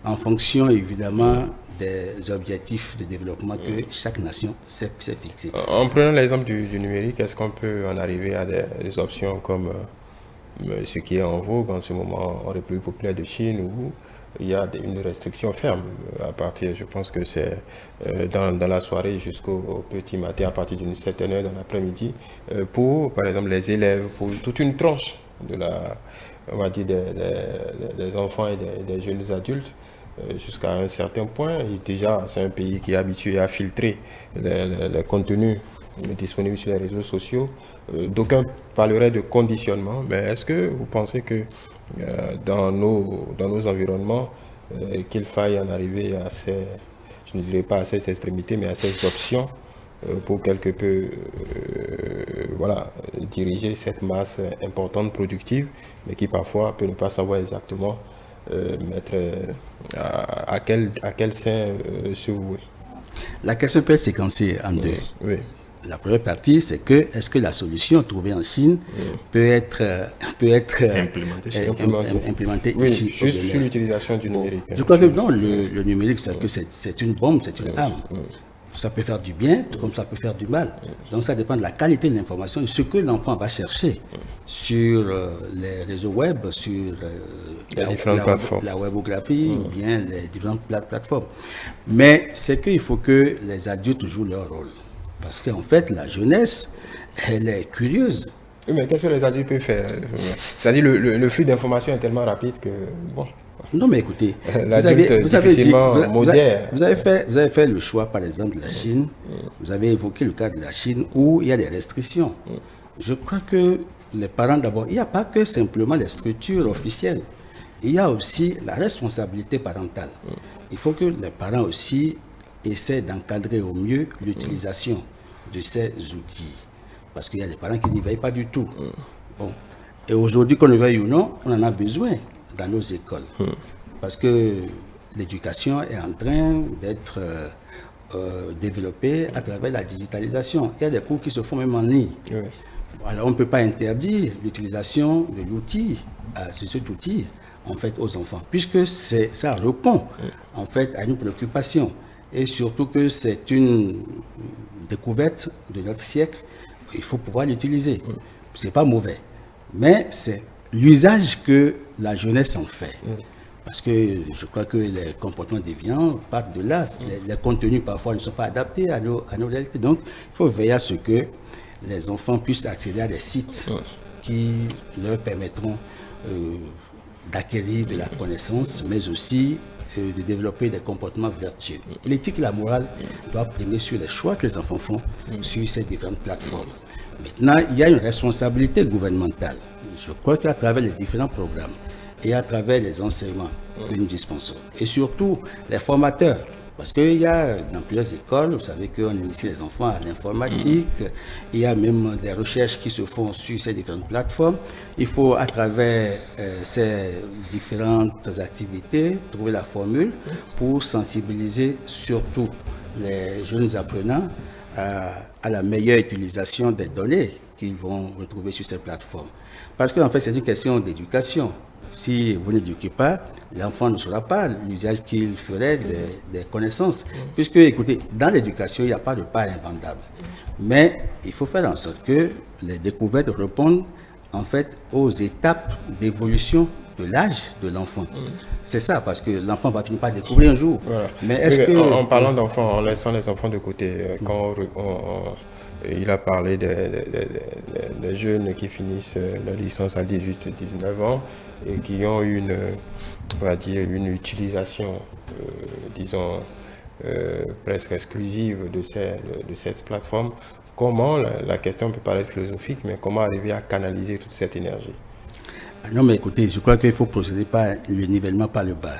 en fonction, évidemment, des objectifs de développement que chaque nation s'est fixé. En prenant l'exemple du numérique, est-ce qu'on peut en arriver à des options comme ce qui est en vogue en ce moment en République populaire de Chine, où il y a une restriction ferme à partir, je pense que c'est dans la soirée jusqu'au petit matin, à partir d'une certaine heure dans l'après-midi, pour, par exemple, les élèves, pour toute une tranche on va dire, des enfants et des jeunes adultes, jusqu'à un certain point. Et déjà, c'est un pays qui est habitué à filtrer les contenus disponibles sur les réseaux sociaux. D'aucuns parleraient de conditionnement, mais est-ce que vous pensez que dans nos environnements, qu'il faille en arriver à je ne dirais pas à ces extrémités, mais à ces options pour quelque peu diriger cette masse importante productive, mais qui parfois peut ne pas savoir exactement mettre à quel sein se vouer. La question peut être séquencée en deux. Oui. La première partie, c'est que est-ce que la solution trouvée en Chine peut être implémentée oui, ici? Juste sur l'utilisation du numérique. Je crois que non, le numérique, c'est une bombe, c'est une arme. Ça peut faire du bien, tout comme ça peut faire du mal. Donc ça dépend de la qualité de l'information et ce que l'enfant va chercher sur les réseaux web, sur la webographie ou bien les différentes plateformes. Mais c'est qu'il faut que les adultes jouent leur rôle. Parce qu'en fait, la jeunesse, elle est curieuse. Oui, mais qu'est-ce que les adultes peuvent faire? C'est-à-dire le flux d'informations est tellement rapide que, bon... Non, mais écoutez, vous avez fait le choix, par exemple, de la Chine. Vous avez évoqué le cas de la Chine où il y a des restrictions. Je crois que les parents, d'abord, il n'y a pas que simplement les structures officielles. Il y a aussi la responsabilité parentale. Il faut que les parents aussi essaient d'encadrer au mieux l'utilisation de ces outils. Parce qu'il y a des parents qui n'y veillent pas du tout. Bon. Et aujourd'hui, qu'on le veuille ou non, on en a besoin dans nos écoles. Parce que l'éducation est en train d'être développée à travers la digitalisation. Il y a des cours qui se font même en ligne. Oui. Alors on ne peut pas interdire l'utilisation de l'outil, cet outil, en fait, aux enfants, puisque ça répond en fait à une préoccupation. Et surtout que c'est une découverte de notre siècle, il faut pouvoir l'utiliser. C'est pas mauvais, mais c'est l'usage que la jeunesse en fait. Parce que je crois que les comportements déviants partent de là. Les contenus parfois ne sont pas adaptés à nos réalités. Donc il faut veiller à ce que les enfants puissent accéder à des sites qui leur permettront d'acquérir de la connaissance, mais aussi de développer des comportements vertueux. L'éthique et la morale doivent primer sur les choix que les enfants font sur ces différentes plateformes. Maintenant, il y a une responsabilité gouvernementale. Je crois qu'à travers les différents programmes et à travers les enseignements que nous dispensons, et surtout les formateurs, parce qu'il y a dans plusieurs écoles, vous savez qu'on initie les enfants à l'informatique, il y a même des recherches qui se font sur ces différentes plateformes. Il faut, à travers ces différentes activités, trouver la formule pour sensibiliser surtout les jeunes apprenants à la meilleure utilisation des données qu'ils vont retrouver sur ces plateformes. Parce qu'en fait, c'est une question d'éducation. Si vous n'éduquez pas, l'enfant ne saura pas l'usage qu'il ferait des connaissances. Puisque, écoutez, dans l'éducation, il n'y a pas de part invendable. Mais il faut faire en sorte que les découvertes répondent en fait aux étapes d'évolution de l'âge de l'enfant. C'est ça, parce que l'enfant va finir par découvrir un jour. Voilà. Mais est-ce que... En parlant d'enfants, en laissant les enfants de côté, quand il a parlé des jeunes qui finissent la licence à 18-19 ans et qui ont on va dire, une utilisation, disons, presque exclusive de cette plateforme. Comment, la question peut paraître philosophique, mais comment arriver à canaliser toute cette énergie? Non, mais écoutez, je crois qu'il faut procéder par le nivellement par le bas.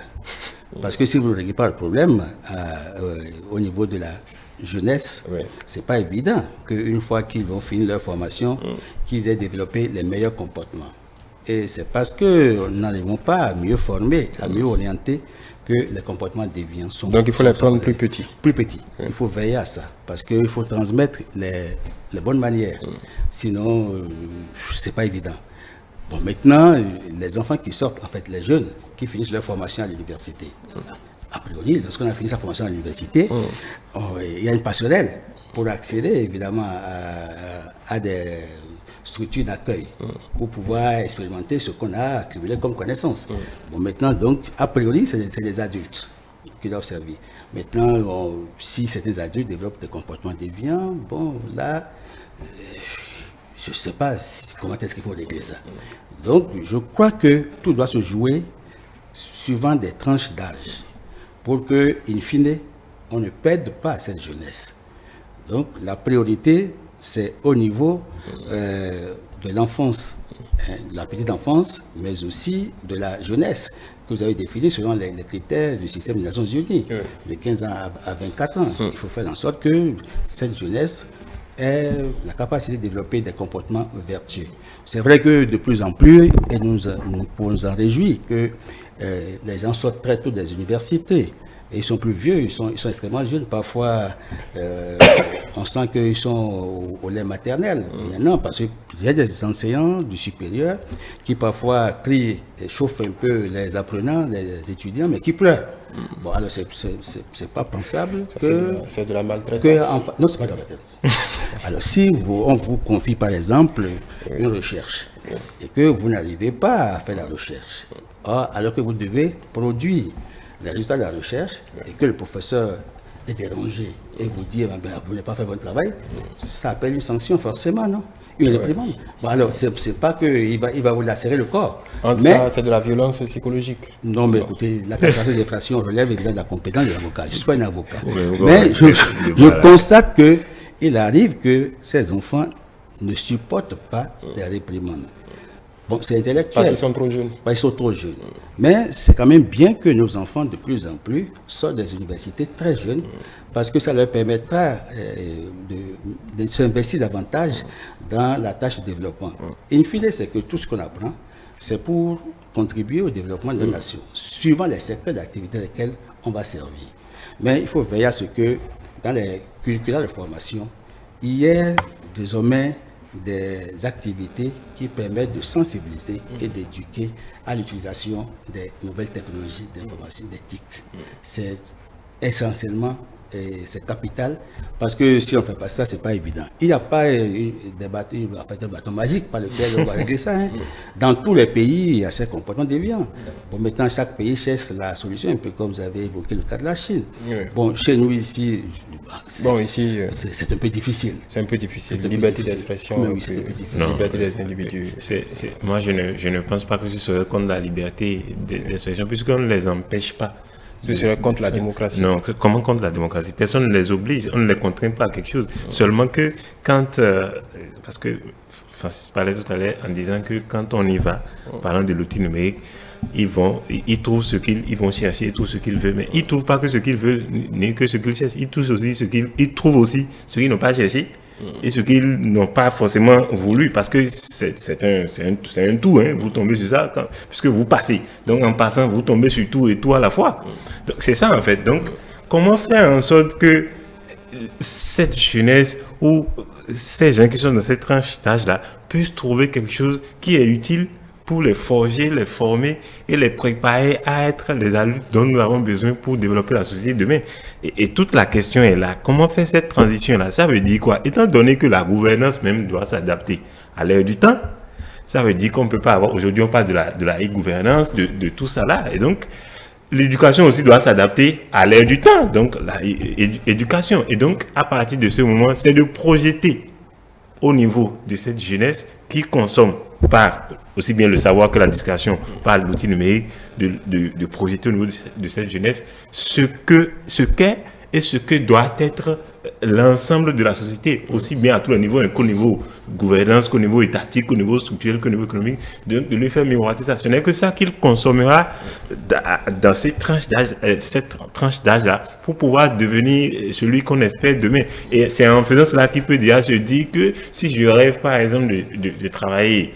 Parce que si vous ne réglez pas le problème au niveau de la jeunesse, c'est pas évident qu'une fois qu'ils vont finir leur formation, qu'ils aient développé les meilleurs comportements. Et c'est parce que nous n'arrivons pas à mieux former, à mieux orienter, que les comportements déviants sont... Donc il faut les prendre plus petits. Plus petits. Il faut veiller à ça. Parce qu'il faut transmettre les bonnes manières. Sinon, c'est pas évident. Bon, maintenant, les enfants qui sortent, en fait, les jeunes qui finissent leur formation à l'université, a priori, lorsqu'on a fini sa formation à l'université, il y a une passerelle pour accéder, évidemment, à des structures d'accueil pour pouvoir expérimenter ce qu'on a accumulé comme connaissance. Bon, maintenant, donc, a priori, c'est les adultes qui doivent servir. Maintenant, si certains adultes développent des comportements déviants, bon, là, je ne sais pas comment est-ce qu'il faut régler ça. Donc, je crois que tout doit se jouer suivant des tranches d'âge pour que, in fine, on ne perde pas cette jeunesse. Donc, la priorité, c'est au niveau de l'enfance, de la petite enfance, mais aussi de la jeunesse que vous avez défini selon les critères du système des Nations Unies, de 15 ans à 24 ans. Il faut faire en sorte que cette jeunesse ait la capacité de développer des comportements vertueux. C'est vrai que de plus en plus, et nous pouvons nous en réjouir, que les gens sortent très tôt des universités. Et ils sont plus vieux, ils sont extrêmement jeunes. Parfois, on sent qu'ils sont au lait maternel. Non, parce qu'il y a des enseignants du supérieur qui parfois crient et chauffent un peu les apprenants, les étudiants, mais qui pleurent. Bon, alors c'est pas pensable que... C'est de la maltraitance. Non, c'est pas de la maltraitance. Alors, si on vous confie, par exemple, une recherche, et que vous n'arrivez pas à faire la recherche, alors que vous devez produire les résultats de la recherche et que le professeur est dérangé et vous dit vous n'avez pas fait votre travail, ça appelle une sanction forcément, non? Une réprimande. Bon, alors, c'est pas qu'il va vous lacérer le corps. Mais ça, c'est de la violence psychologique. Non, mais écoutez, la qualification d'infraction relève évidemment de la compétence de l'avocat. Je ne suis pas un avocat. Mais je constate qu'il arrive que ces enfants ne supportent pas les réprimandes. Bon, c'est intellectuel. Parce qu'ils sont trop jeunes. Ils sont trop jeunes. Mais c'est quand même bien que nos enfants, de plus en plus, sortent des universités très jeunes, parce que ça leur permettra de s'investir davantage dans la tâche de développement. In fine, c'est que tout ce qu'on apprend, c'est pour contribuer au développement de la nation, suivant les secteurs d'activité lesquels on va servir. Mais il faut veiller à ce que, dans les curricula de formation, il y ait désormais des activités qui permettent de sensibiliser et d'éduquer à l'utilisation des nouvelles technologies d'information, des TIC. C'est essentiellement, c'est capital, parce que si on ne fait pas ça, c'est pas évident. Il n'y a pas un bâton magique par lequel on va régler ça. Dans tous les pays, il y a ces comportements déviants. Bon, maintenant, chaque pays cherche la solution, un peu comme vous avez évoqué le cas de la Chine. Bon, chez nous ici, c'est un peu difficile. C'est un peu difficile. Liberté d'expression, liberté des individus. Moi, je ne pense pas que ce serait contre la liberté d'expression, puisqu'on ne les empêche pas. Ce serait contre la démocratie. Non, comment contre la démocratie? Personne ne les oblige, on ne les contraint pas à quelque chose. Seulement que quand... parce que Francis parlait tout à l'heure en disant que quand on y va, parlant de l'outil numérique, ils trouvent ce qu'ils vont chercher, ils trouvent ce qu'ils veulent, mais ils ne trouvent pas que ce qu'ils veulent, ni que ce qu'ils cherchent. Ils trouvent aussi ce qu'ils n'ont pas cherché et ce qu'ils n'ont pas forcément voulu, parce que c'est un tout, hein. Vous tombez sur ça puisque vous passez. Donc en passant, vous tombez sur tout et tout à la fois. Donc c'est ça en fait. Donc comment faire en sorte que cette jeunesse ou ces gens qui sont dans cette tranche d'âge-là puissent trouver quelque chose qui est utile pour les forger, les former et les préparer à être les adultes dont nous avons besoin pour développer la société demain. Et toute la question est là. Comment faire cette transition-là? Ça veut dire quoi? Étant donné que la gouvernance même doit s'adapter à l'ère du temps, ça veut dire qu'on ne peut pas avoir... Aujourd'hui, on parle de la e-gouvernance, de tout ça là. Et donc, l'éducation aussi doit s'adapter à l'ère du temps. Donc, l'éducation. Et donc, à partir de ce moment, c'est de projeter au niveau de cette jeunesse qui consomme par aussi bien le savoir que la discussion, par l'outil numérique, de projeter au niveau de cette jeunesse ce qu'est et ce que doit être l'ensemble de la société, aussi bien à tous les niveaux, qu'au niveau gouvernance, qu'au niveau étatique, qu'au niveau structurel, qu'au niveau économique, de lui faire miroiter ça. Ce n'est que ça qu'il consommera dans cette tranche d'âge-là pour pouvoir devenir celui qu'on espère demain. Et c'est en faisant cela qu'il peut déjà se dire que si je rêve par exemple de travailler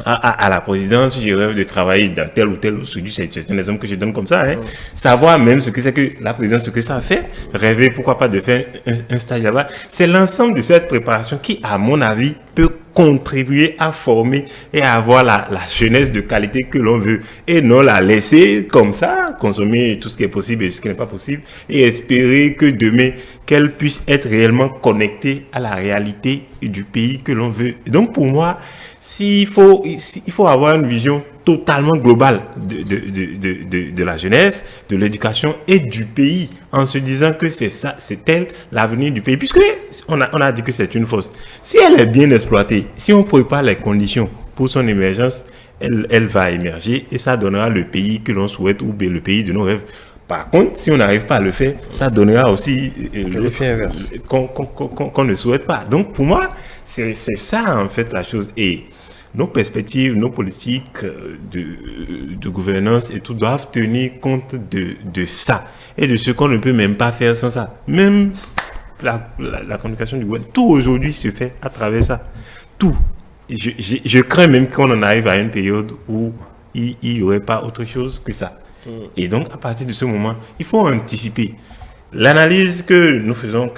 à la présidence, je rêve de travailler dans tel ou tel structure, c'est un exemple que je donne comme ça, hein. Savoir même ce que c'est que la présidence, ce que ça fait, rêver, pourquoi pas de faire un stage là-bas, c'est l'ensemble de cette préparation qui, à mon avis, peut contribuer à former et à avoir la jeunesse de qualité que l'on veut, et non la laisser comme ça, consommer tout ce qui est possible et ce qui n'est pas possible, et espérer que demain, qu'elle puisse être réellement connectée à la réalité du pays que l'on veut. Et donc pour moi, il faut avoir une vision totalement globale de la jeunesse, de l'éducation et du pays, en se disant que c'est ça, c'est elle l'avenir du pays, puisque on a dit que c'est une force. Si elle est bien exploitée, si on prépare les conditions pour son émergence, elle va émerger et ça donnera le pays que l'on souhaite ou bien le pays de nos rêves. Par contre, si on n'arrive pas à le faire, ça donnera aussi l'effet inverse qu'on ne souhaite pas. Donc pour moi, c'est ça en fait la chose. Et nos perspectives, nos politiques de gouvernance et tout doivent tenir compte de ça et de ce qu'on ne peut même pas faire sans ça. Même la communication du gouvernement, tout aujourd'hui se fait à travers ça. Tout. Je crains même qu'on en arrive à une période où il n'y aurait pas autre chose que ça. Et donc, à partir de ce moment, il faut anticiper. L'analyse que nous faisons,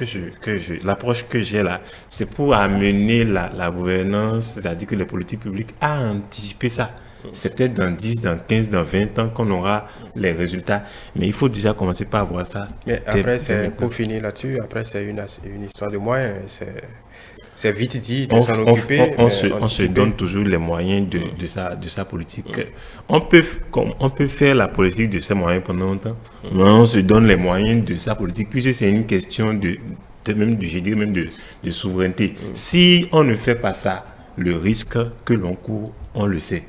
l'approche que j'ai là, c'est pour amener la gouvernance, c'est-à-dire que les politiques publiques, à anticiper ça. C'est peut-être dans 10, dans 15, dans 20 ans qu'on aura les résultats. Mais il faut déjà commencer par voir ça. Mais après, pour finir là-dessus, après, c'est une histoire de moyens. C'est vite dit de s'en occuper. On se donne toujours les moyens de sa politique. On peut faire la politique de ses moyens pendant longtemps, mais on se donne les moyens de sa politique, puisque c'est une question de souveraineté. Si on ne fait pas ça, le risque que l'on court, on le sait.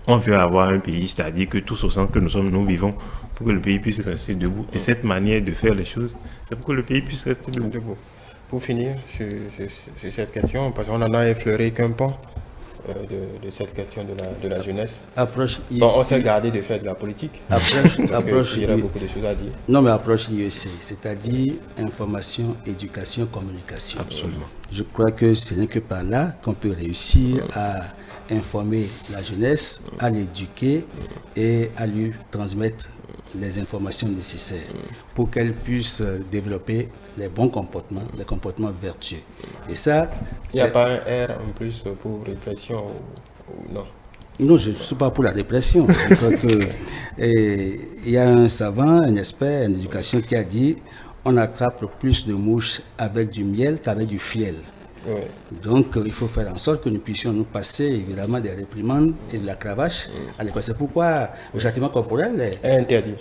On veut avoir un pays, c'est-à-dire que tous au centre que nous vivons, pour que le pays puisse rester debout. Et cette manière de faire les choses, c'est pour que le pays puisse rester debout. Pour finir sur cette question, parce qu'on en a effleuré qu'un pan de cette question de la jeunesse. On s'est gardé de faire de la politique. Il y a beaucoup de choses à dire. Non, mais approche IEC, c'est-à-dire information, éducation, communication. Absolument. Je crois que ce n'est que par là qu'on peut réussir à informer la jeunesse, à l'éduquer et à lui transmettre les informations nécessaires pour qu'elle puisse développer les bons comportements, les comportements vertueux. Et ça... Il n'y a pas un R en plus pour répression ou non? Non, je ne suis pas pour la répression. Je crois que, il y a un savant, un expert en éducation qui a dit on attrape plus de mouches avec du miel qu'avec du fiel. Oui. Donc, il faut faire en sorte que nous puissions nous passer évidemment des réprimandes et de la cravache à l'école. C'est pourquoi le châtiment corporel est interdit.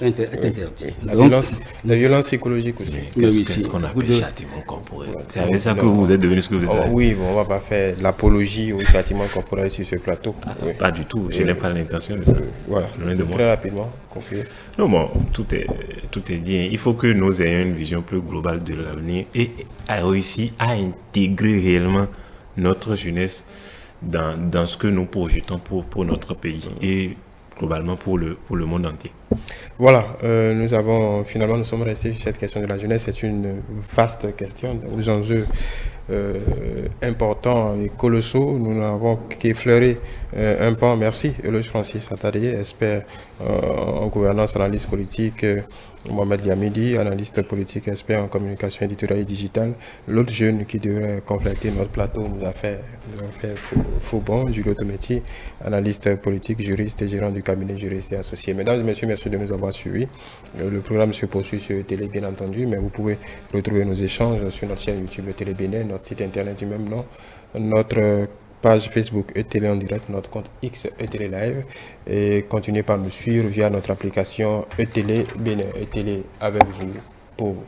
La violence psychologique aussi. Qu'est-ce qu'on appelle châtiment corporel? C'est avec ça que vous êtes devenu ce que vous êtes. Oui, bon, on ne va pas faire l'apologie au châtiment corporel sur ce plateau. Pas du tout, je n'ai pas l'intention de ça. Voilà, très rapidement, conclure. Non, bon, tout est bien. Il faut que nous ayons une vision plus globale de l'avenir et réussir à intégrer réellement notre jeunesse dans ce que nous projetons pour notre pays et globalement pour le monde entier. Voilà, nous sommes restés sur cette question de la jeunesse. C'est une vaste question aux enjeux importants et colossaux. Nous n'avons qu'effleuré un pan. Merci, Eloge Francis Attadé, expert en gouvernance, analyse politique. Mohamed Yamidi, analyste politique, expert en communication éditoriale et digitale. L'autre jeune qui devrait compléter notre plateau nous a fait faux bon, Julio Tometti, analyste politique, juriste et gérant du cabinet juriste et associé. Mesdames et messieurs, merci de nous avoir suivis. Le programme se poursuit sur Télé, bien entendu, mais vous pouvez retrouver nos échanges sur notre chaîne YouTube Télé Bénin, notre site internet du même nom, notre page Facebook ETélé en direct, notre compte X ETélé Live, et continuez par nous suivre via notre application ETélé Bénin, ETélé avec vous, pour vous.